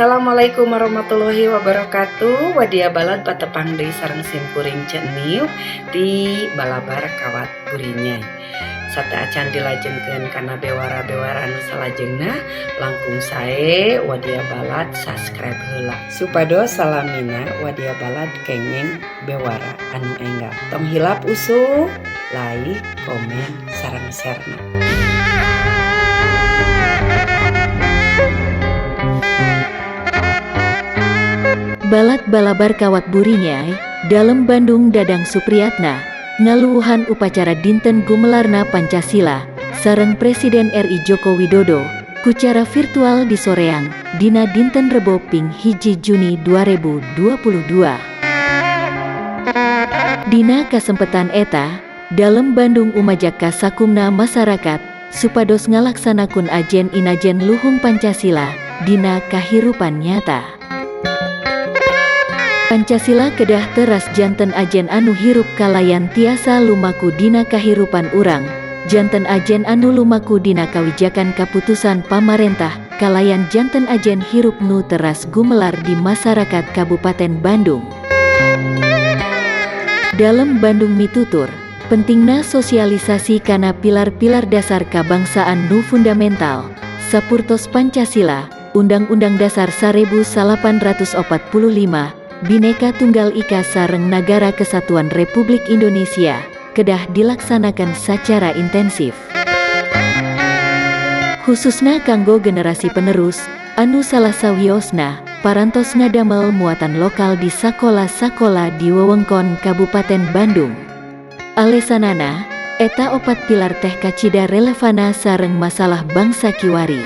Assalamualaikum warahmatullahi wabarakatuh. Wadia balad patepang deui sareng simkuring ceniu di balabar kawat burinya. Sata acan dilajengkeun kana bewara-bewara nu salajengna, langkung sae wadia balad subscribe heula supados salamina wadia balad kenging bewara anu enggal. Tong hilap usuh, like, komen, sareng share-na. Balad balabar kawat burinya, dalam Bandung Dadang Supriyatna, ngaluuhan upacara dinten gumelarna Pancasila, sareng Presiden RI Joko Widodo, kucara virtual di soreang, dina dinten Rebo ping 1 Juni 2022. Dina kasempetan eta, dalam Bandung umajak ka sakumna masyarakat, supados ngalaksanakeun ajen inajen luhung Pancasila, dina kahirupan nyata. Pancasila kedah teras janten ajen anu hirup kalayan tiasa lumaku dina kahirupan urang, janten ajen anu lumaku dina kawijakan kaputusan pamarentah, kalayan janten ajen hirup nu teras gumelar di masyarakat Kabupaten Bandung. Dalam Bandung mitutur, pentingna sosialisasi kana pilar-pilar dasar kabangsaan nu fundamental, sapurtos Pancasila, Undang-Undang Dasar 1845, Bhinneka Tunggal Ika sareng Nagara Kesatuan Republik Indonesia, kedah dilaksanakan secara intensif. Khususna kanggo generasi penerus, anu salah sawiosna, parantos ngadamel muatan lokal di sakola-sakola di wewengkon Kabupaten Bandung. Alesanana, eta opat pilar teh kacida relevana sareng masalah bangsa kiwari.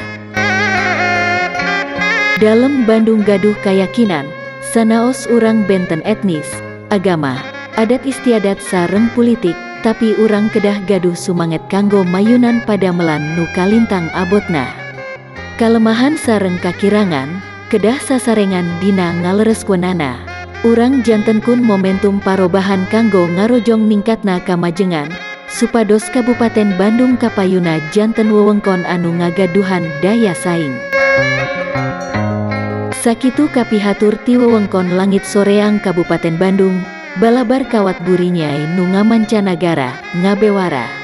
Dalam Bandung gaduh keyakinan, sanaos urang benten etnis, agama, adat istiadat sareng politik, tapi urang kedah gaduh sumanget kanggo mayunan padamelan nu kalintang abotna. Kalemahan sareng kakirangan, kedah sasarengan dina ngalereskeunana. Urang jantenkun momentum parobahan kanggo ngarojong ningkatna kamajengan, supados Kabupaten Bandung kapayuna janten wewengkon anu ngagaduhan daya saing. Sakitu kapihatur ti wewengkon langit soreang Kabupaten Bandung, balabar kawat burinyai nu ngamancanagara, ngabewara.